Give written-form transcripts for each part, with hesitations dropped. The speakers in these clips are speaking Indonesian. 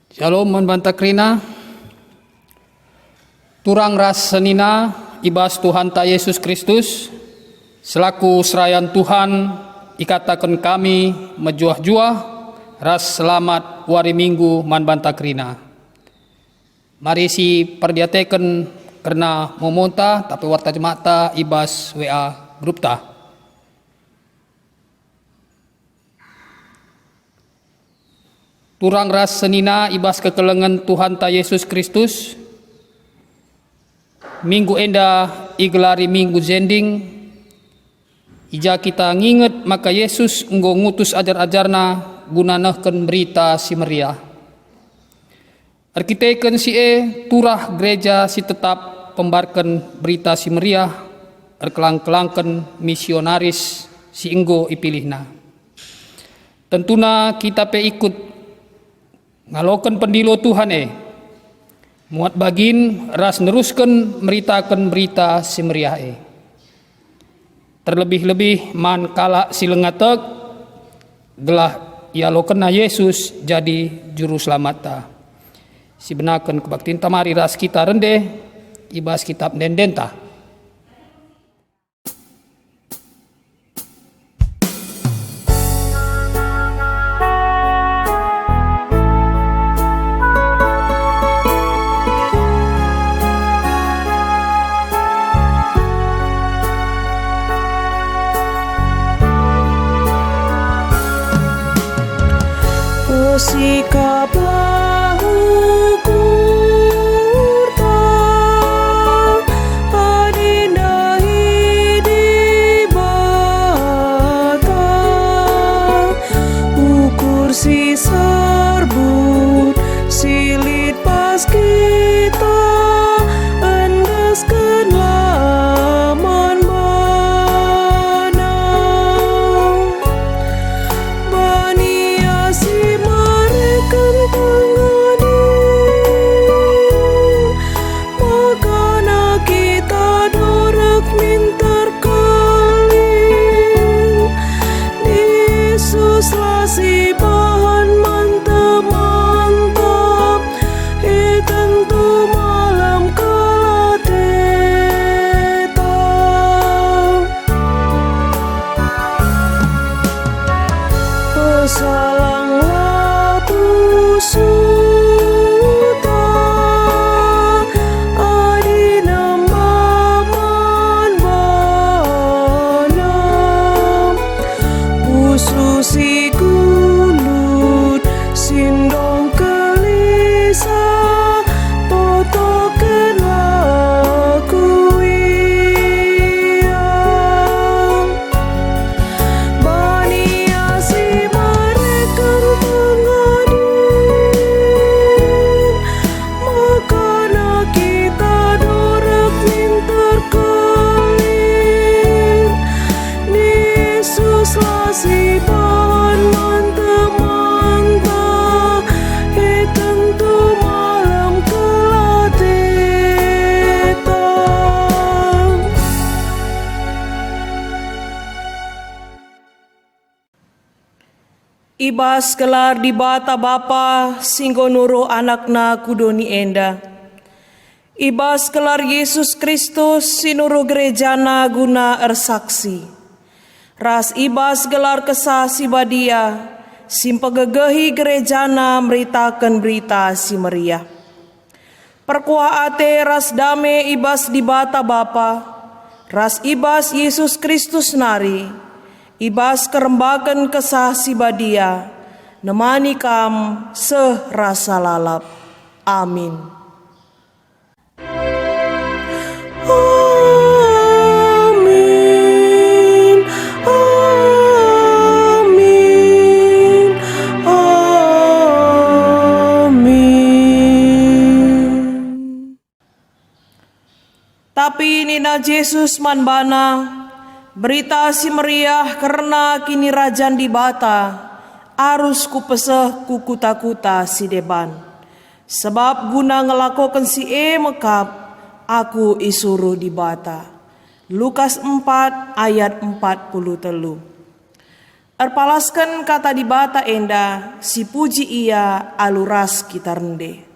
Shalom manbantakrina. Turang ras senina ibas Tuhan ta Yesus Kristus selaku serayan Tuhan ikatakan kami mejuah-juah ras selamat wari minggu manbantakrina. Mari si perdiateken karena memonta tapi warta jemata ibas WA grup ta. Turang ras senina ibas kekelengan Tuhan ta Yesus Kristus. Minggu enda igelari minggu zending. Ija kita nginget maka Yesus enggo ngutus ajar-ajarna gunanahkeun berita si meriah. Arkiteken si turah gereja si tetap pembarken berita si meriah. Erkelang-kelangken misionaris si enggo ipilihna. Tentuna kita pe ikut ngaloken pendilo Tuhan muat bagin ras nerusken meritakan berita si meriah terlebih-lebih man kala silengatek gelah ialokena Yesus jadi juru selamat si benaken kebaktin tamari ras kita rende ibas kitab dendenta. Sikap lahuku adinahi di bata ukur si serbut silit pas kita endaskan laman mana bania si makana kita dorek minter kalin Yesus lasi bahan mantap tentu malam kalateta pesalanglah pusuta adina maman banam pususi gulut sindong kelisa totoken laku iyang bania si marekan pengadin makana kita dorek minter kalin Yesus lasi bahan mantap tentu malam kelateta. Ibas kelar di bata bapa singgo nuru anakna kudoni enda. Ibas kelar Yesus Kristus sinuru gerejana guna ersaksi. Ras ibas gelar kesah si badia simpegegehi gerejana meritakan berita si meriah. Perkuah ate ras dame ibas di bata bapa ras ibas Yesus Kristus nari ibas kerembakan kesah si badia nemani kam serasa lalap. Amin. Amin. Amin. Amin. Tapi nina Yesus manbana berita si meriah karena kini rajan di bata arus ku peseh ku kuta-kuta si deban sebab guna ngelakokan si mekap aku isuruh di bata. Lukas 4 ayat 40 telu. Erpalaskan kata di bata enda, si puji ia aluras kita rende.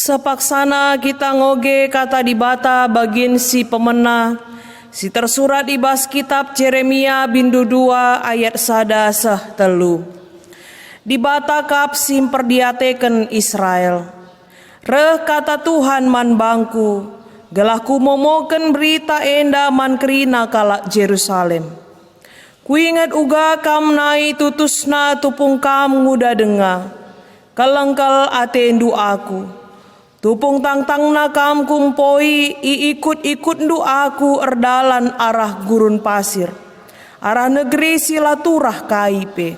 Sepaksana kita ngoge kata di bata bagian si pemena, si tersurat di bas kitab Jeremia bindu 2 ayat 1 telu. Di bata kap sim perdiateken Israel. Reh kata Tuhan man bangku, gelah ku momoken berita enda man kerina kalak Jerusalem. Ku ingat uga kam nai tutusna tupung kam nguda denga, kalengkal atendu aku. Tupung tang-tang na kam kumpoi ikut-ikut ndu aku erdalan arah gurun pasir, arah negeri silaturah kaipe.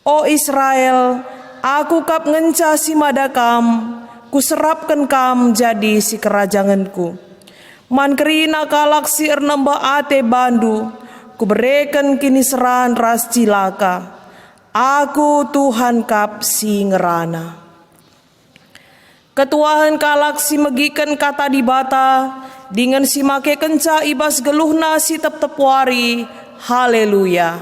O Israel, aku kap ngenca si madakam, ku serapkan kam jadi si kerajanganku. Man kerina kalak si ernembah ate bandu, ku bereken kini seran ras cilaka. Aku Tuhan kap si ngerana. Ketuahan kalak si megikan kata di bata, dengan si make kenca ibas geluhna si tep-tepwari. Haleluya.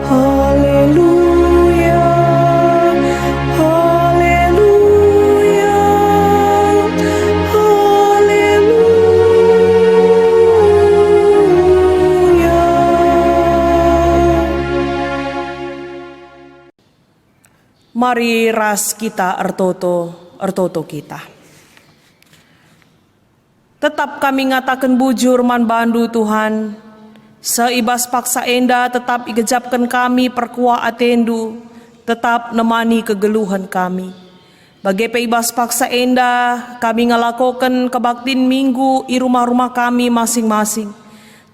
Haleluya. Haleluya. Haleluya. Mari ras kita ertoto kita. Tetap kami ngatakan bujur man bandu Tuhan. Seibas paksa enda tetap igejapkan kami perkuah atendu. Tetap nemani kegeluhan kami. Bagai peibas paksa enda kami ngelakokan kebaktin minggu i rumah-rumah kami masing-masing.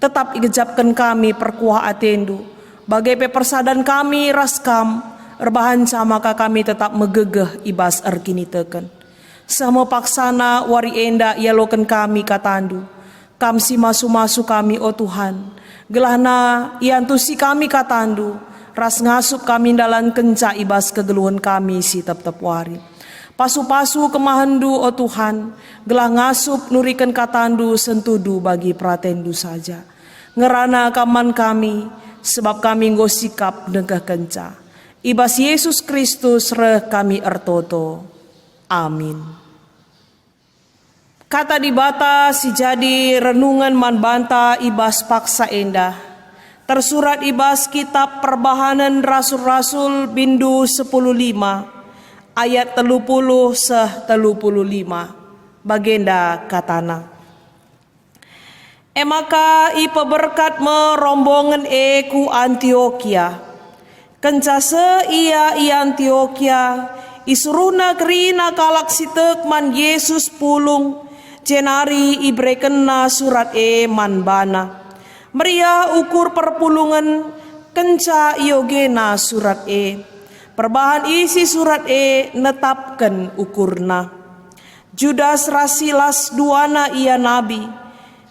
Tetap igejapkan kami perkuah atendu. Bagai pepersadan kami raskam. Erbahan maka kami tetap megegeh ibas erkini teken. Sama paksana wari enda yaloken kami katandu. Kam si masu-masu kami o Tuhan. Gelahna iantusi kami katandu. Ras ngasup kami dalam kenca ibas kegeluhan kami si tep-tep wari. Pasu-pasu kemahendu o Tuhan. Gelah ngasup nuriken katandu sentudu bagi pratendu saja. Ngerana kaman kami sebab kami nggo sikap dengkeh kenca. Ibas Yesus Kristus reh kami ertoto. Amin. Kata di bata si jadi renungan man banta ibas paksa endah. Tersurat ibas kitab Perbahanan Rasul-Rasul bindu 10:5 ayat 30-35. Bagenda katana. Maka ipa berkat merombongan ku Antioquia. Kencase ia i Antioquia isuruhna kerina kalak sitek man Yesus pulung jenari ibrekenna surat man bana. Meriah ukur perpulungan kenca iogena surat Perbahan isi surat netapkan ukurna. Judas rasilas duana ia nabi.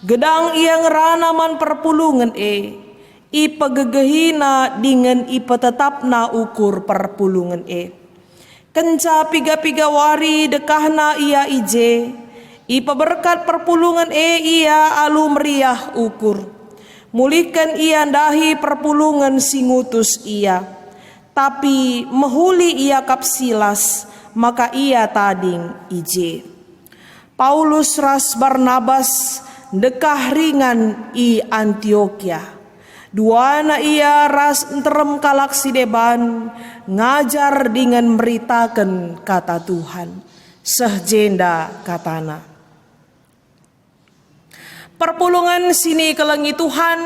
Gedang ia ngerana man perpulungan ipa gegehina dengan ipa tetapna ukur perpulungan Kenca piga-piga wari dekahna ia ije. Ipa berkat perpulungan ia alu meriah ukur. Mulihkan ia dahi perpulungan singutus ia. Tapi mehuli ia kapsilas, maka ia tading ije. Paulus ras Barnabas dekah ringan i Antioquia. Duana ia ras enterem kalak sideban ngajar dengan meritakan kata Tuhan. Sehjenda katana. Perpulungan sini kelengi Tuhan,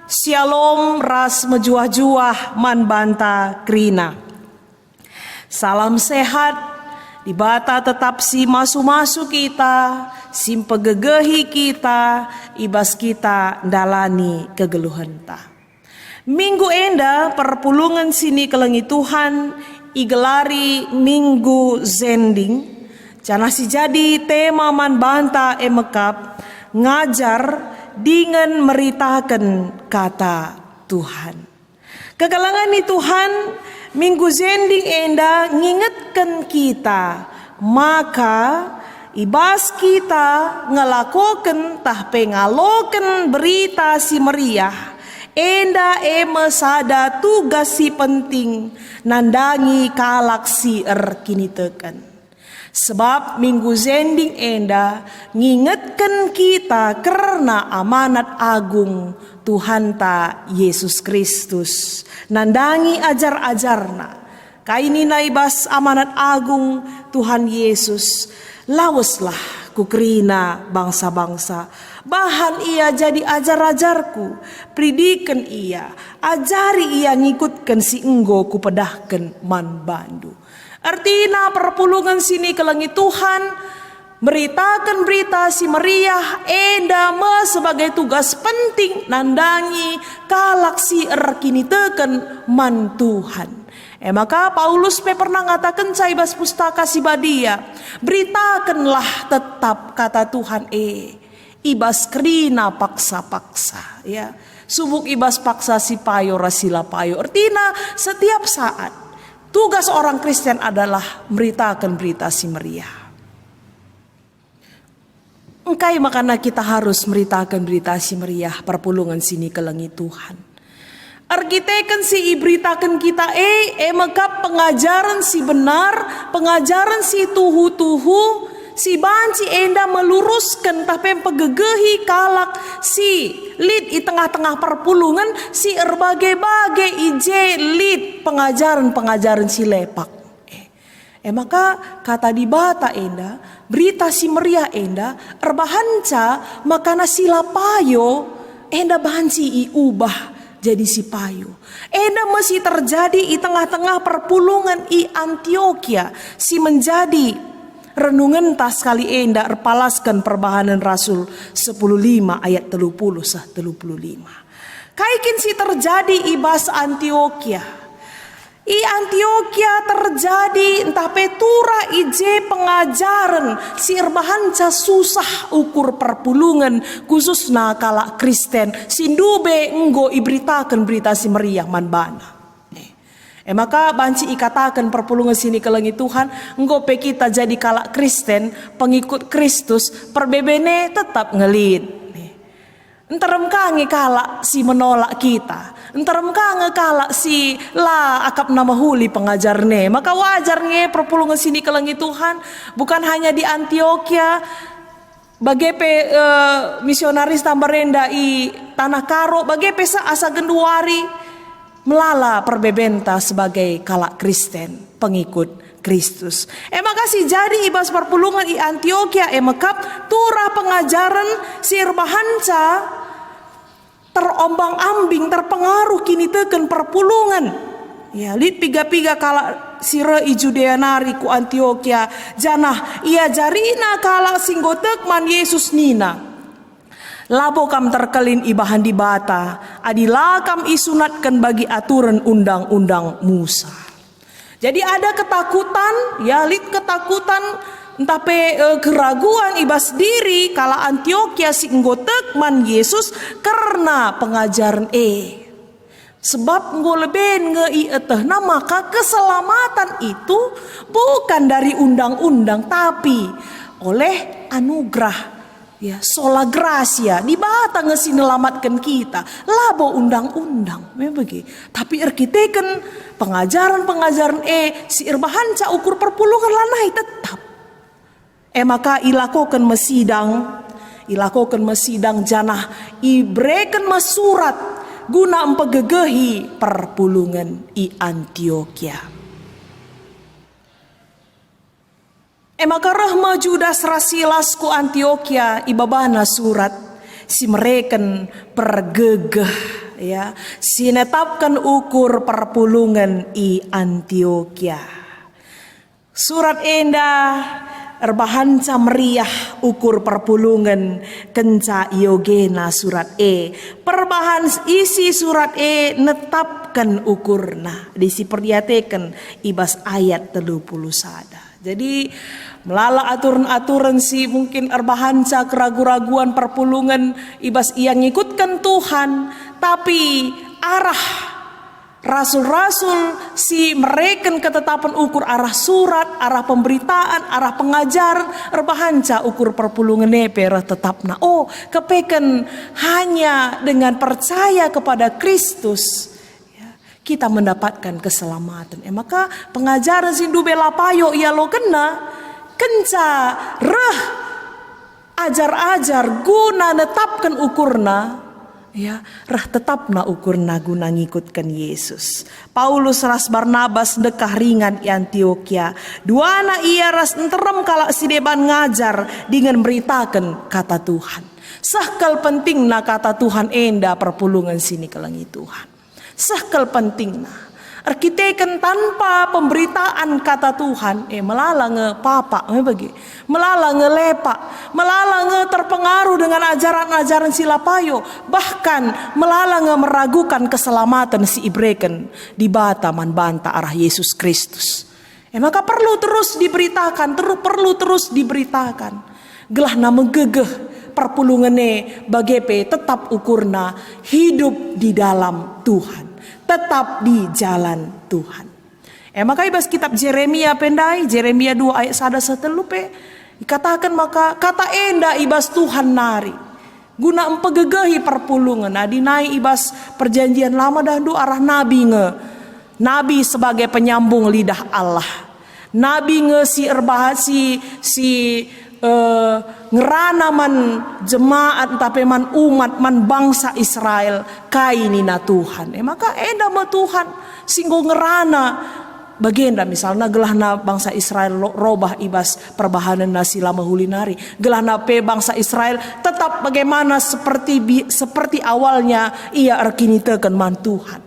Shalom ras mejuah-juah man banta krina. Salam sehat. Di bata tetap si masu-masu kita, sim pegegehi kita, ibas kita dalani kegeluhan ta. Minggu enda perpulungan sini kelengi Tuhan, igelari minggu zending. Cana si jadi tema man banta emekap, ngajar dengan meritakan kata Tuhan. Kegalangan ni Tuhan, minggu zending enda ngingetkan kita, maka ibas kita ngelakoken tah pengaloken berita si meriah. Enda sada tugas si penting nandangi kalak si kini teken. Sebab minggu zending enda ngingetkan kita karena amanat agung Tuhan ta Yesus Kristus. Nandangi ajar-ajarna. Kaini naibas amanat agung Tuhan Yesus. Laweslah kukrina bangsa-bangsa. Bahan ia jadi ajar-ajarku. Pridikan ia. Ajari ia ngikutkan si enggo kupedahkan man bandu. Artina perpulungan sini kelengi Tuhan beritakan berita si meriah enda sebagai tugas penting nandangi kalak si kini teken man Tuhan. Maka Paulus pernah ngatakan caibas pustaka si badia, beritakanlah tetap kata Tuhan ibas krina paksa-paksa ya. Subuk ibas paksa si payo rasila payo. Artina setiap saat tugas orang Kristen adalah memberitakan berita si meriah. Engkai makanya kita harus memberitakan berita si meriah perpulungan sini kelengi Tuhan. Arkiteken si iberitakan kita maka pengajaran si benar, pengajaran si tuhu-tuhu, si banci enda meluruskan tapi pegegehi kalak si lid di tengah-tengah perpulungan si berbagai-bagai ije lid pengajaran-pengajaran si lepak. Maka kata di bata enda berita si meriah enda erbahanca makana sila payo enda banci iubah jadi si payo. Enda masih terjadi di tengah-tengah perpulungan i Antioquia si menjadi renungan tas kali enda erpalaskan perbahanan Rasul 10:5 ayat 30-35. Kaikin si terjadi ibas Antioquia. I Antioquia terjadi entah petura ije pengajaran si erbahanca susah ukur perpulungan khususna kala Kristen sindube enggo iberitakan berita si meriah man bana. Maka banci ikatakan perpulungan sini kelengi Tuhan enggo pe kita jadi kala Kristen pengikut Kristus perbebene tetap ngelid. Enterem kange kala si menolak kita. Enterem kange kala si la akap nama huli pengajarne. Maka wajarnya perpulungan sini kelengi Tuhan bukan hanya di Antioquia. Bagepe misionaris tambarenda i tanah karo. Bagepe asa genduari melala perbebenta sebagai kala Kristen pengikut Kristus. Makasih jadi ibas perpulungan i Antioquia mekap turah pengajaran sirbahanca terombang ambing terpengaruh kini teken perpulungan. Ya, lid piga-piga kala sira i Judea nari ku Antioquia janah ia jarina kala singgotek man Yesus nina. Labo kam terkelin ibahan di bata, adilah kam isunatkan bagi aturan undang-undang Musa. Jadi ada ketakutan, ya lid ketakutan, entah keraguan ibas diri kala Antioquia singgotek man Yesus karena pengajaran Sebab ngoleben ngeietehna maka keselamatan itu bukan dari undang-undang tapi oleh anugerah. Ya, sola gracia di bata ngesinelamatkan kita labo undang-undang bagi tapi erkiteken pengajaran si irbahanca ukur perpulungan lanai tetap maka ilakokan mesidang janah ibreken masurat guna empegegehi perpulungan i Antioquia. Maka rahma Judas rasilas ku Antioquia ibabana surat si mereken pergegeh ya sinetapkan ukur perpulungan i Antioquia. Surat endah erbahanca meriah ukur perpulungan kenca iogena surat perbahan isi surat netapkan ukurna disi perdiatekan ibas ayat 30 sada. Jadi melala aturan-aturan si mungkin erbahanca keraguan-raguan perpulungan ibas ia ngikutkan Tuhan tapi arah rasul-rasul si mereken ketetapan ukur arah surat, arah pemberitaan, arah pengajaran erbahanca ukur perpulungan nepera tetapna. Kepeken hanya dengan percaya kepada Kristus kita mendapatkan keselamatan. Maka pengajaran sindu bela payo ia lo kena kenca reh ajar-ajar guna netapkan ukurna ya reh tetapna ukurna guna ngikutkan Yesus. Paulus ras Barnabas dekah ringan i Antioquia duana ia ras enterem kala sideban ngajar dengan beritakan kata Tuhan. Sahkal pentingna kata Tuhan enda perpulungan sini kelangi Tuhan. Sahkal pentingna arkiteken tanpa pemberitaan kata Tuhan melala nge papa bagi melala nge lepak melala nge terpengaruh dengan ajaran-ajaran silapayo bahkan melala nge meragukan keselamatan si ibreken di bata man banta arah Yesus Kristus. Maka perlu terus diberitakan perlu terus diberitakan gelah nama gegeh perpulungane bagepe tetap ukurna hidup di dalam Tuhan. Tetap di jalan Tuhan. Maka ibas kitab Jeremia pendai Jeremia 2 ayat 1 dikatakan maka kata enda ibas Tuhan nari guna empegegehi perpulungan dinai ibas perjanjian lama dahulu arah nabi nabi sebagai penyambung lidah Allah nabi si erbahasi si ngerana man jemaat tapi man umat man bangsa Israel kainina Tuhan. Maka enda ma Tuhan singgo ngerana bagenda misalnya gelahna bangsa Israel robah ibas perbahanan nasi lama hulinari gelahna bangsa Israel tetap bagaimana seperti awalnya ia arkinitekan man Tuhan.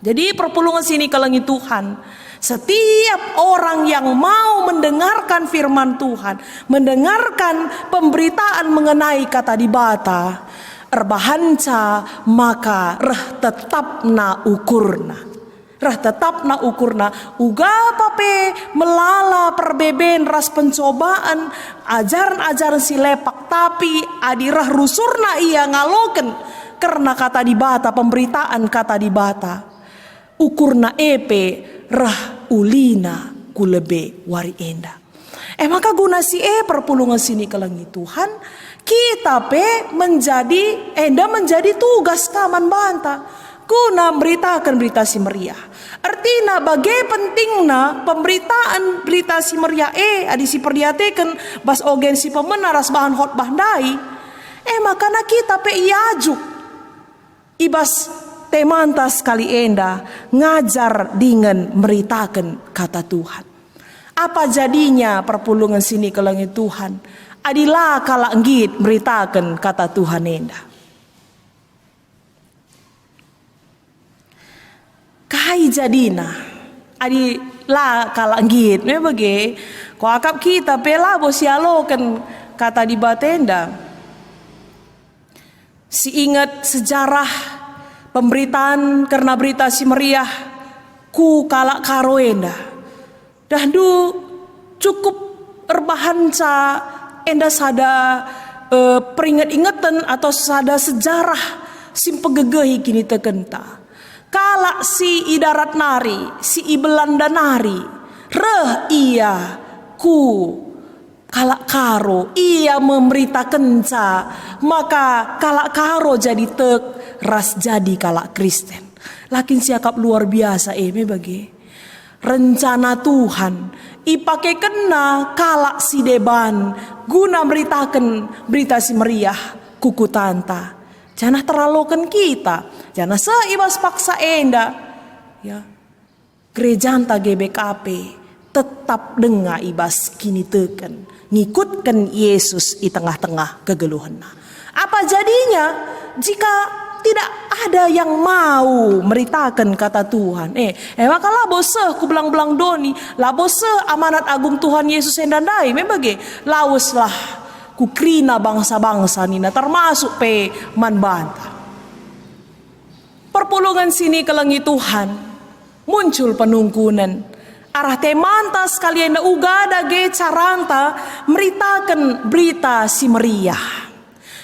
Jadi perpulungan sini kelangi Tuhan. Setiap orang yang mau mendengarkan firman Tuhan, mendengarkan pemberitaan mengenai kata dibata, erbahanca maka reh tetapna ukurna. Reh tetapna ukurna uga pape melala perbeben ras pencobaan ajaran-ajaran si lepak tapi adirah rusurna ia ngaloken karena kata dibata pemberitaan kata dibata ukurna rah ulina kulebe wari enda. Maka guna si perpulungan sini kelangi Tuhan kita menjadi menjadi tugas kaman banta guna beritakan berita si meriah. Artinya bagai pentingna pemberitaan berita si meriah adisi perdiatekan bas ogen si pemenaras bahan khotbah dai maka na kita iajuk ibas temantas kali enda ngajar dengan meritakan kata Tuhan. Apa jadinya perpulungan sini ke langit Tuhan? Adilah kala enggit beritakan kata Tuhan enda. Kai jadina. Adilah kala enggit. Me bage. Ko akap kita pela bosialokan kata di batenda. Si ingat sejarah pemberitaan karena berita si meriah ku kala karoenda. Dahdu cukup erbahanca enda sada peringat-ingatan atau sada sejarah simpegegehi kini tekenta. Kala si idarat nari, si ibelanda nari, reh ia ku kalak karo, ia memberitakan ca, maka kalak karo jadi tek, ras jadi kalak Kristen. Lakin siakap luar biasa me bagi. Rencana Tuhan ipake kena kalak si deban guna beritakan berita si meriah kuku tanta. Jangan terlalukan kita, jangan seibas paksa enda ya. Gereja anta GBKP tetap dengar ibas kini teken ngikutkan Yesus di tengah-tengah kegeluhan. Apa jadinya jika tidak ada yang mau meritakan kata Tuhan? Maka labo seh ku belang-belang doni, labo seh amanat agung Tuhan Yesus yang dandai, membagi lawuslah ku krina bangsa-bangsa nina termasuk pe man banta. Perpulungan sini ke langit Tuhan muncul penungkunan. Arah temanta sekalian da ugada ge caranta meritakan berita si meriah.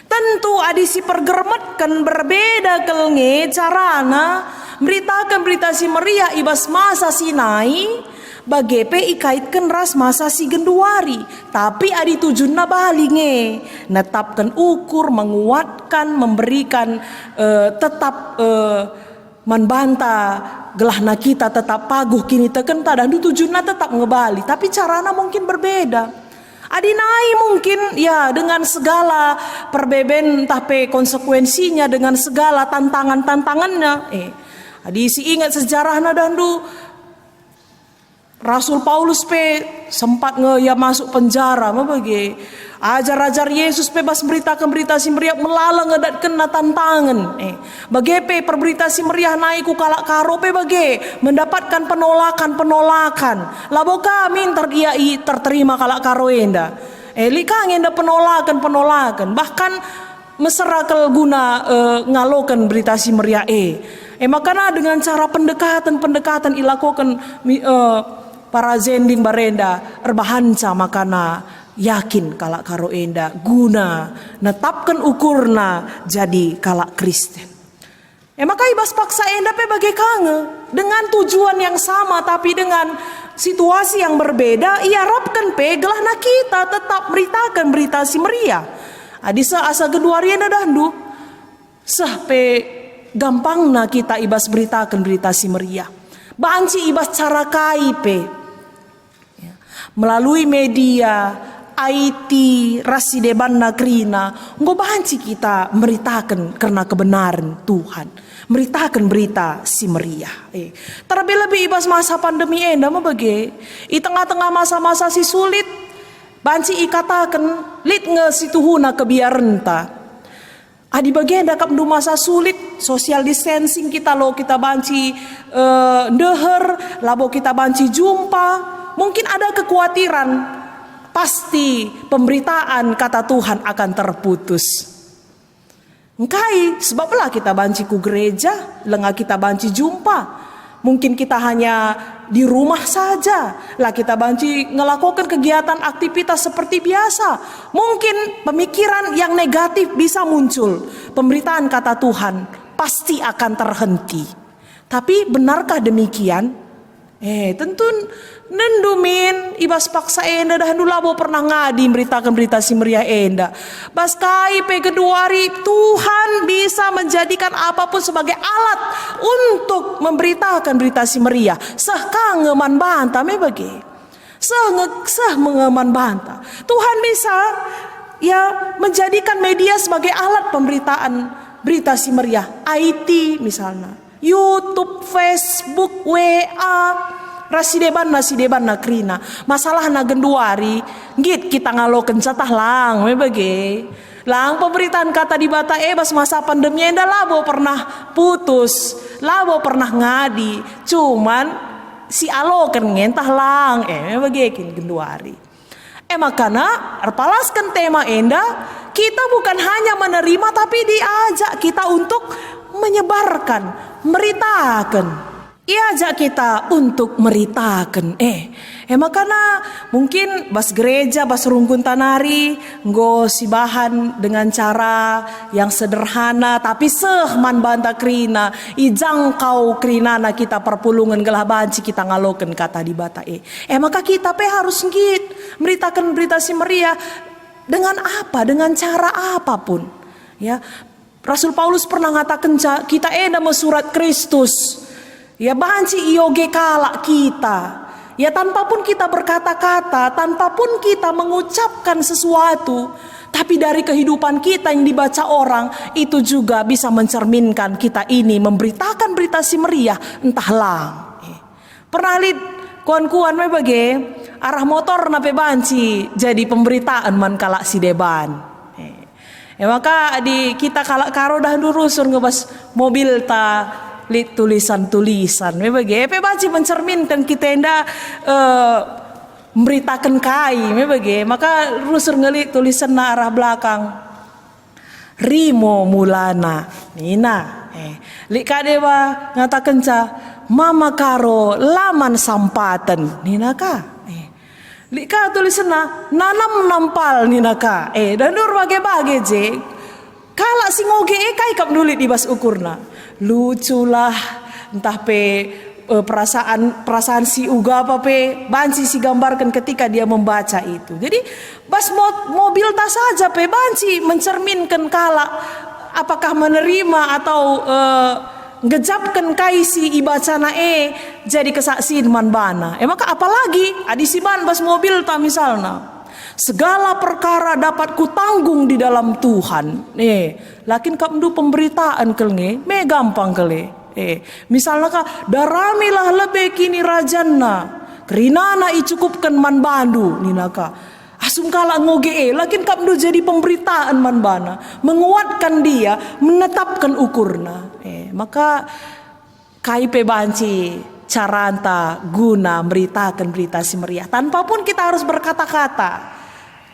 Tentu adisi pergermetkan berbeda kelenge carana beritakan berita si meriah ibas masa Sinai bagepe ikaitkan ras masa si genduari. Tapi adi tujuanna balinge netapkan ukur, menguatkan, memberikan tetap manbanta gelahna kita tetap paguh kini tekenta dan tujuanna tetap ngebali. Tapi carana mungkin berbeda. Adinai mungkin ya dengan segala perbeben tapi konsekuensinya dengan segala tantangan-tantangannya. Adisi ingat sejarahnya dandu Rasul Paulus pe sempat masuk penjara bagi ajar-ajar Yesus pe bas beritakan berita si meriah melalang ngedat kena tantangan. Bagi pe perberita si meriah naik ku kalak karo pe bagi mendapatkan penolakan. Labo kami terterima kalak karo enda. Likang enda penolakan bahkan mesra kel guna ngalokan berita si meriah makanya dengan cara pendekatan ilakukan para zending barenda erbahanca makana yakin kalak karo enda guna netapkan ukurna jadi kalak Kristen. Maka ibas paksa enda pe bagai kange dengan tujuan yang sama tapi dengan situasi yang berbeda ia harapkan pe gelahna kita tetap beritakan berita si meriah. Adisa asa geduari enda dandu sah pe gampangna kita ibas beritakan berita si meriah. Banci ibas cara kaipe melalui media IT rasi deban nagrina nggo banci kita meritakan karena kebenaran Tuhan, meritakan berita si meriah. Terlebih-lebih ibas masa pandemi enda bagi i tengah-tengah masa-masa si sulit banci ikatakan lit nge situhuna kebiarenta. Adi bagian dakap du masa sulit social distancing kita kita banci ndeher labo kita banci jumpa. Mungkin ada kekhawatiran pasti pemberitaan kata Tuhan akan terputus. Engkai sebablah kita banci ku gereja, lengah kita banci jumpa. Mungkin kita hanya di rumah saja, lah kita banci ngelakukan kegiatan aktivitas seperti biasa. Mungkin pemikiran yang negatif bisa muncul. Pemberitaan kata Tuhan pasti akan terhenti. Tapi benarkah demikian? Tentu nendumin ibas paksa enda dah labo pernah ngadi beritakan berita si meriah enda. Bas kai pe keduari Tuhan bisa menjadikan apapun sebagai alat untuk memberitakan berita si meriah. Sah kangeman banta me bagi. Sah mengeman banta. Tuhan bisa ya menjadikan media sebagai alat pemberitaan berita si meriah. IT misalnya, YouTube, Facebook, WA, rasideban na krina. Masalah na genduari, git kita ngaloken catah lang, bagi. Lang pemberitaan kata di bata bas masa pandemi enda labo pernah putus, labo pernah ngadi, cuman si aloken ngentah lang, bagikin genduari. Makanya erpalaskan tema enda, kita bukan hanya menerima tapi diajak kita untuk menyebarkan, meritakan. Iajak kita untuk meritakan. Makanya mungkin bas gereja, bas rungkun tanari, nggo si bahan dengan cara yang sederhana tapi man banta krina, ijangkau krina na kita perpulungan gelah banci kita ngaloken kata di bata maka kita harus ngit meritakan berita si Maria dengan apa, dengan cara apapun. Ya, Rasul Paulus pernah ngatakan kita nama surat Kristus. Ya banci ioge kalak kita. Ya tanpa pun kita berkata-kata, tanpa pun kita mengucapkan sesuatu, tapi dari kehidupan kita yang dibaca orang, itu juga bisa mencerminkan kita ini memberitakan berita si Maria entah lang. Pernah lihat kuan-kuan bagi arah motor nape banci jadi pemberitaan man kalak si deban. Maka di kita kalak karo dah durusun ngebas mobil ta lit tulisan-tulisan bagi banci mencerminkan kita enda memberitakan kai bagi maka rusur ngelit tulisan na arah belakang Rimo Mulana nina lik kadewa ngatakan ca mama karo laman sampatan nina ka lik ka tulisan na nanam nampal nina ka dan dur bage-bage je kala singoge kai kap nulit di bas ukurna luculah entah perasaan si uga apa banci si gambarkan ketika dia membaca itu. Jadi bas mobil tak saja banci mencerminkan kala apakah menerima atau ngejapkan kaisi ibacana jadi kesaksian man bana. Maka apalagi adisiban bas mobil tak misalnya segala perkara dapat kutanggung di dalam Tuhan. Lakin kapndu pemberitaan kelnge, gampang kele. Misalnya kah daramilah lebih kini rajana, kerinana icukupkan man bandu ninaka. Asum kala ngoge lakin kapndu jadi pemberitaan man bana, menguatkan dia, menetapkan ukurna. Maka KIP banci caranta guna beritakan berita si Maria tanpa pun kita harus berkata-kata.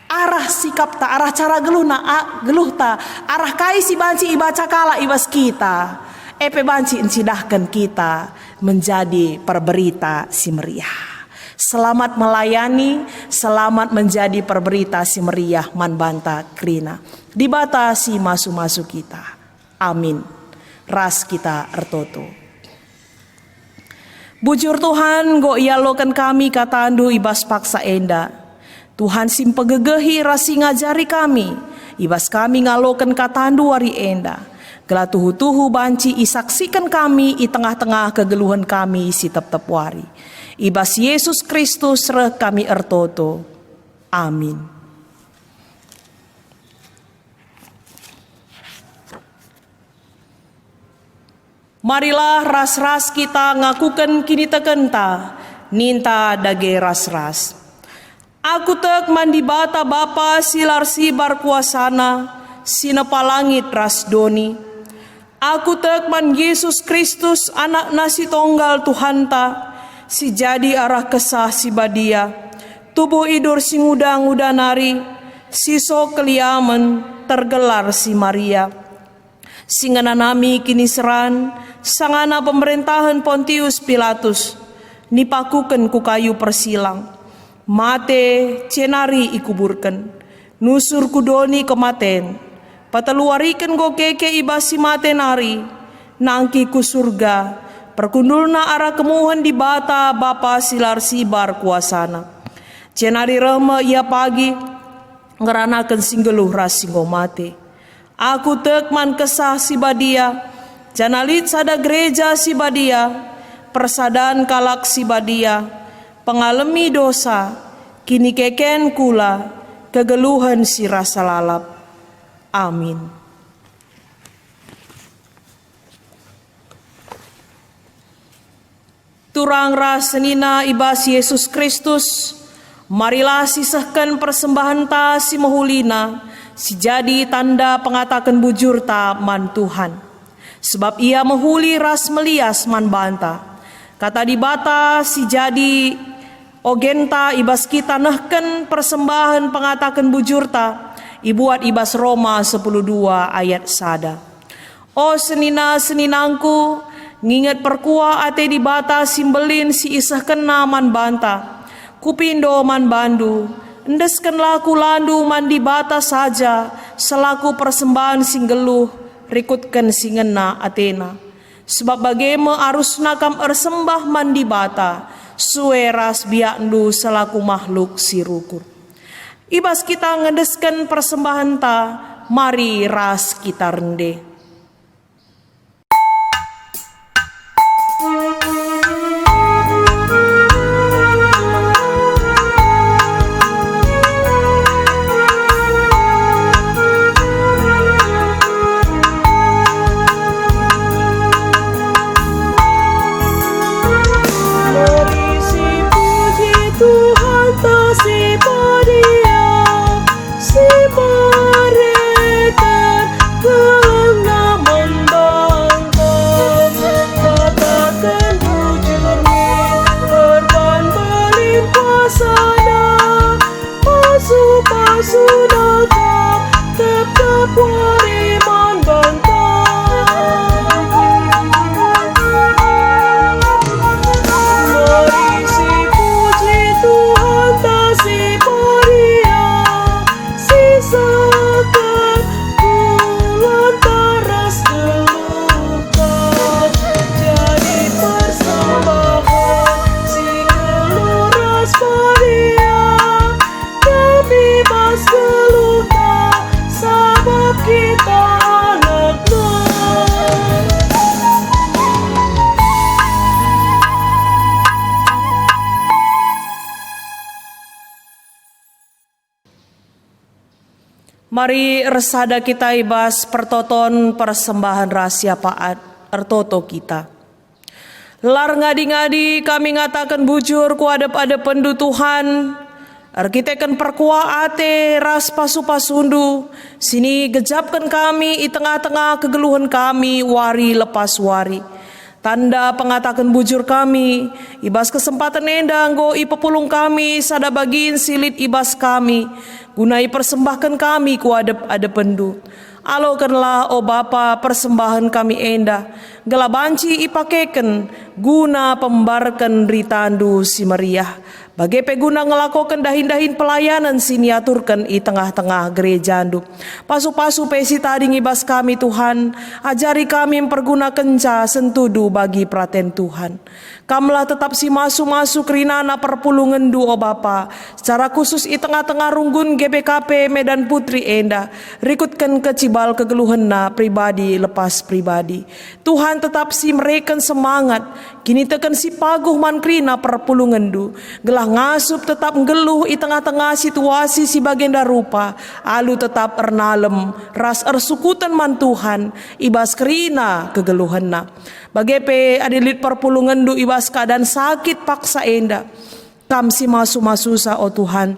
Arah sikap ta, arah cara geluh ta, arah kai si banci ibaca kala ibas kita. Banci incidahkan kita menjadi perberita si Maria. Selamat melayani, selamat menjadi perberita si Maria man banta krina. Dibatasi masu-masu kita. Amin. Ras kita ertoto. Bujur Tuhan go ialokan kami katandu ibas paksa enda. Tuhan simpegegehi rasi ngajari kami, ibas kami ngaloken katandu wari enda. Gela tuhu-tuhu banci isaksikan kami i tengah-tengah kegeluhan kami si tep-tep wari. Ibas Yesus Kristus reh kami ertoto. Amin. Marilah ras-ras kita ngakukan kini tekenta, ninta dage ras-ras. Aku tek mandi bata Bapa silar sibar kuasana, sinapa langit ras doni. Aku tek man Yesus Kristus anak nasi tonggal Tuhanta, si jadi arah kesah si badia. Tubuh idur si nguda-nguda nari, siso keliamen tergelar si Maria. Singana nami kini seran, sangana pemerintahan Pontius Pilatus, nipakuken ku kayu persilang. Mate cenari ikuburkan, nusur kudoni kematen, pataluarikan go keke ibasi mate nari, nangki ku surga, perkundulna arah kemuhan di bata Bapa silar sibar kuasana. Cenari rema ia pagi, ngeranakan singgeluh rasinggo mate. Aku tekman kesah si badia, janalit sada gereja si badia, persadaan kalak si badia, pengalami dosa, kini keken kula, kegeluhan si rasa lalap. Amin. Turang ras senina ibas Yesus Kristus, marilah sisahkan persembahan ta si mahulina, si jadi tanda pengatakan bujur ta man Tuhan. Sebab ia mahuli ras melias man banta. Kata di bata si jadi ogenta ibas kita nahken persembahan pengatakan bujur ta, ibuat ibas Roma 10:2 ayat sada. O senina-seninangku, nginget perkua ate di bata simbelin si isah kena man banta. Kupindo man bandu, endeskenlah kulandu man di bata saja, selaku persembahan singgeluh, rikutkan singena atena. Sebab bagema arus nakam ersembah man di bata, sueras biakndu selaku makhluk sirukur. Ibas kita ngedesken persembahan ta, mari ras kita rende. Mari resada kita ibas pertoton persembahan rahasia paat ertoto kita. Lar ngadi-ngadi kami ngatakan bujur ku adep-adep pendu Tuhan. Arkiteken perkua ate ras pasu-pasundu. Sini gejapkan kami i tengah-tengah kegeluhan kami wari lepas wari. Tanda pengatakan bujur kami, ibas kesempatan endang go ipepulung kami, sada bagiin silit ibas kami, gunai persembahkan kami ku adep pendu. Alokanlah o Bapa persembahan kami enda, gelabanci ipakeken, guna pembarkan ritandu si meriah. Bagai peguna ngelakokan dahin-dahin pelayanan siniaturkan i tengah-tengah gereja andu. Pasu-pasu pesi tadi ngibas kami Tuhan, ajari kami mempergunakan ca sentudu bagi praten Tuhan. Kamlah tetap si masu-masu kerinana perpulungan du o Bapa, secara khusus i tengah-tengah runggun GBKP Medan Putri enda, rikutkan kecibal kegeluhanna pribadi lepas pribadi. Tuhan tetap si mereken semangat, kini teken si paguh man krina perpulungan du, gelah ngasup tetap ngeluh i tengah-tengah situasi si bagenda rupa, alu tetap ernalem, ras ersukutan man Tuhan, ibas kerina kegeluhanna. Bagepe adilit perpulungan du ibas keadaan sakit paksa enda, kam si masu-masu sa o Tuhan.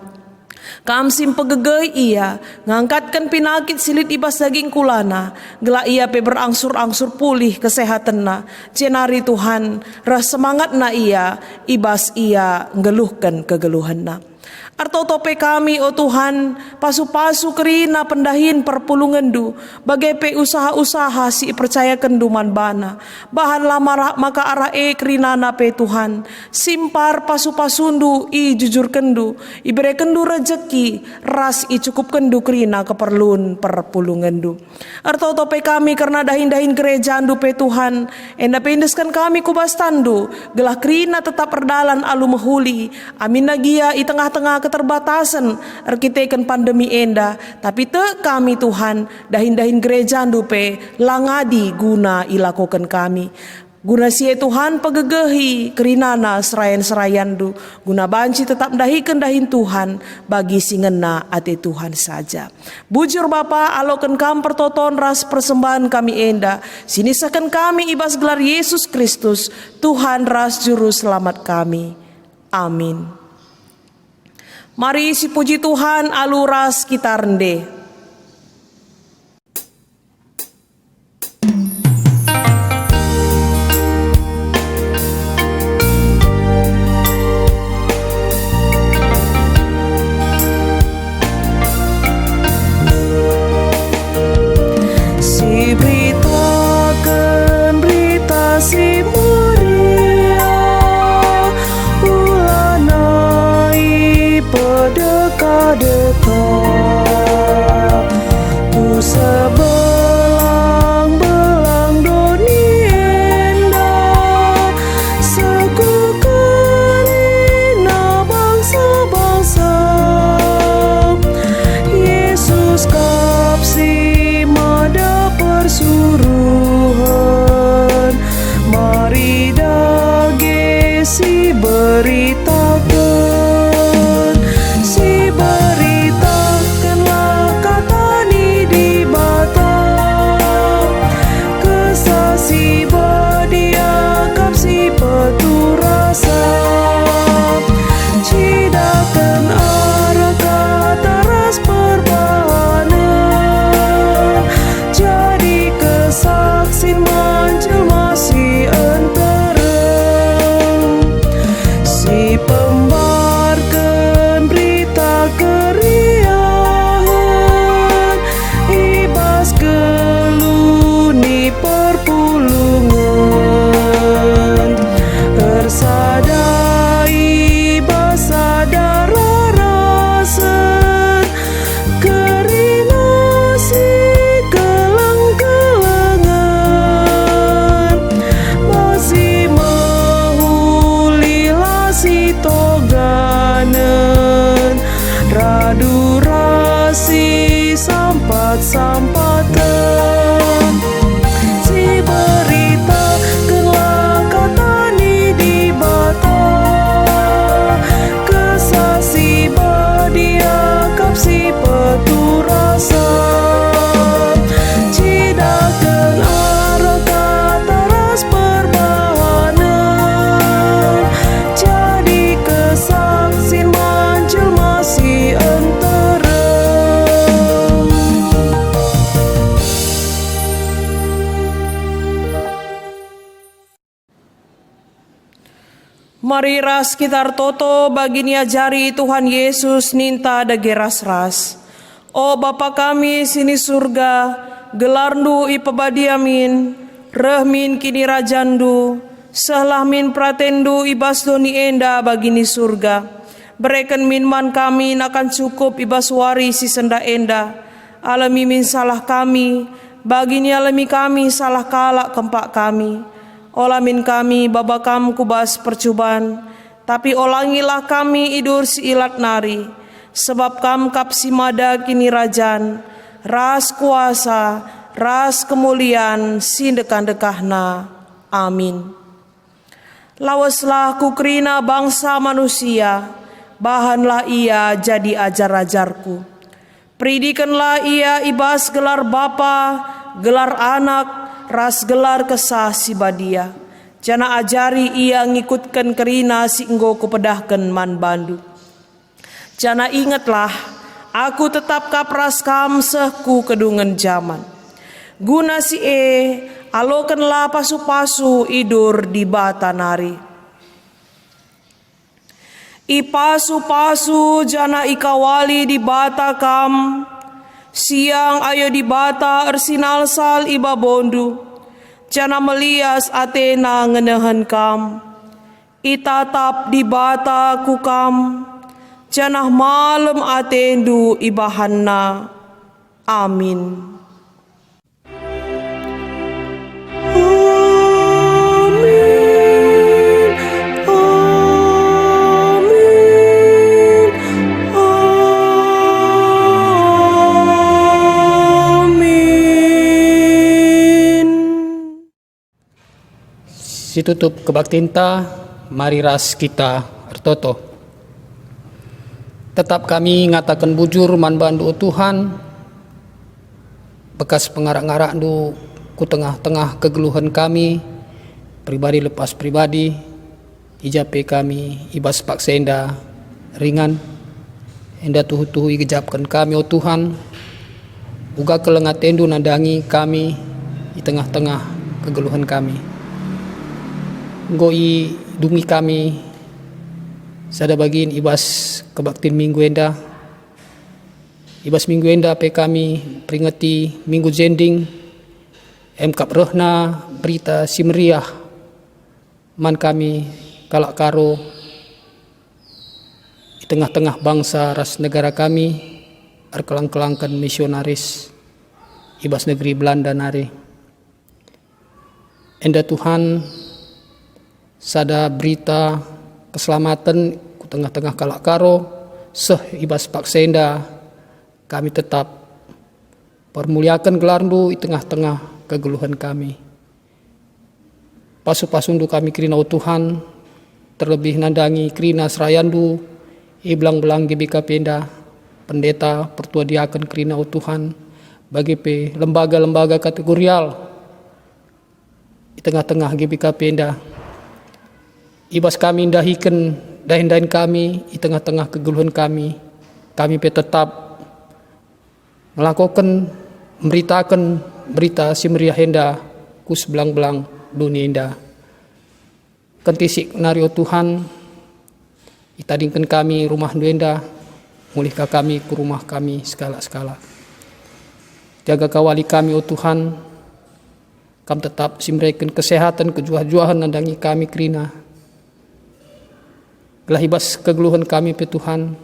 Kam sim pegegei ia, ngangkatkan pinakit silit ibas daging kulana, gelak ia pe berangsur-angsur pulih kesehatanna, cenari Tuhan, ras semangat na ia, ibas ia ngeluhkan kegeluhanna. Artotope kami o Tuhan, pasu-pasu kerina pendahin perpulungan du, bagepe usaha-usaha si percayakan duman bana, bahan lama maka arah kerina nape Tuhan, simpar pasu-pasundu i jujur kendu, ibere kendu rejeki, ras i cukup kendu kerina keperluan perpulungan du. Artotope kami karena dahin-dahin gereja andu pe Tuhan, enda pendeskan kami kubas tandu, gelah kerina tetap perdalan alu mahuli, amin nagia i tengah-tengah keterbatasan arkiteken pandemi enda, tapi te kami Tuhan dahin-dahin gereja dupe langadi guna ilakokan kami. Guna sie Tuhan pegegehi kerinana serayan-serayandu. Guna banci tetap dahikan dahin Tuhan bagi singena ate Tuhan saja. Bujur Bapa aloken kam pertoton ras persembahan kami enda. Sinisakan kami ibas gelar Yesus Kristus Tuhan ras juru selamat kami. Amin. Mari si puji Tuhan alu ras kita rende. Si Maria ulanai pedeka-deka tu sebelang-belang doni enda seku kerina bangsa-bangsa Yesus kapsi mada persuruhan mari dage si beritakan beritakanlah kata ni di bata kesasi badia kapsi peturasa cidakan arah kata ras perbahanan jadi kesaksin menjelma si si pembarkan berita keriahan ibas geluni perpulungan tersadai basadara rasen kerinasi keleng-kelengan masih si toganen radu rasi sampat-sampatan si berita kenlah kata ni di bata kesasi badia kapsi peturasa cidakan arah kata ras perbahanan jadi kesaksin menjelma si entereng. Mari ras kitar toto bagi niajari Tuhan Yesus ninta dage ras-ras. O Bapa kami sini surga, gelarndu ipabadiamin, rehmin kini rajandu, sehlah min pratendu ibas doni enda bagini surga. Bereken min man kami nakan cukup ibas wari si senda enda. Alami min salah kami, bagini alami kami salah kalak kempak kami. Olamin kami babakam kubas percuban, tapi olangilah kami idur si ilat nari. Sebab kam kapsi mada kini rajan, ras kuasa, ras kemuliaan, sindekan-dekahna. Amin. Lawaslah kukrina bangsa manusia, bahanlah ia jadi ajar-ajarku. Pridikanlah ia ibas gelar Bapa, gelar Anak, ras gelar kesah si badia. Jana ajari ia ngikutkan kerina si enggo kupedahkan man bandu. Jana ingatlah, aku tetap kapras kam sehku kedungan zaman. Guna si alokanlah pasu-pasu idur di bata nari. Ipasu-pasu jana ikawali di bata kam, siang ayo di bata ersinalsal iba bondu, jana melias Athena ngenehen kam, itatap di bata kukam, janah malam atendu ibahanna. Amin. Situtup kebaktinta, mari ras kita ertoto. Tetap kami ngatakan bujur man bandu Tuhan, bekas pengarak-ngarak du ku tengah-tengah kegeluhan kami, pribadi lepas pribadi, ijape kami ibas paksenda ringan, enda tuhu-tuhu igejapkan kami Tuhan, uga kelengat tendu nandangi kami di tengah-tengah kegeluhan kami. Ngoi dungi kami sada bagian ibas kebaktin minggu enda, ibas minggu enda pe kami peringati minggu jending emkap rohna berita simriah man kami kalak karo di tengah-tengah bangsa ras negara kami arkelang-kelangkan misionaris ibas negeri Belanda nari. Enda Tuhan sada berita keselamatan ku tengah-tengah kalak karo seh ibas paksenda kami tetap permuliakan gelarndu di tengah-tengah kegeluhan kami. Pasu-pasundu kami kerina Tuhan, terlebih nandangi kerina serayandu, iblang-belang GBK Penda, pendeta pertua diaken kerina Tuhan, bagi pe lembaga-lembaga kategorial di tengah-tengah GBK Penda. Ibas kami dahikan dahin-dahin kami di tengah-tengah kegeluhan kami pe tetap melakukan memberitakan berita simriah henda kus belang-belang dunia indah. Kentisik nario Tuhan, itadingkan kami rumah duenda, mulihkan kami ke rumah kami skala-skala. Jaga kawali kami Tuhan, kam tetap simraikan kesehatan kejuah-juahan nandangi kami kerina. Gelahibas kegeluhan kami pe Tuhan,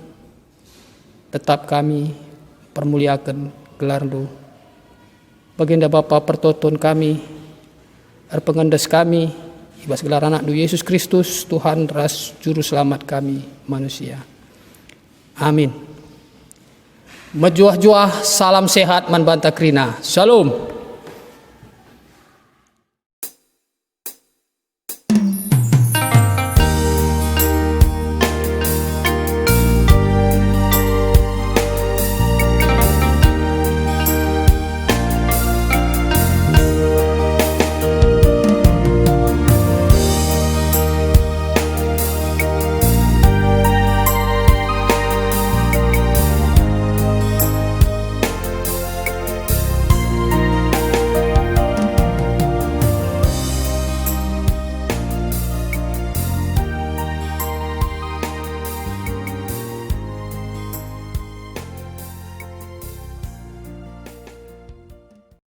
tetap kami permuliakan gelarndu. Baginda Bapa pertoton kami, pengendas kami, ibas gelar anak du Yesus Kristus, Tuhan ras juru selamat kami manusia. Amin. Mejuah-juah salam sehat man banta krina. Shalom.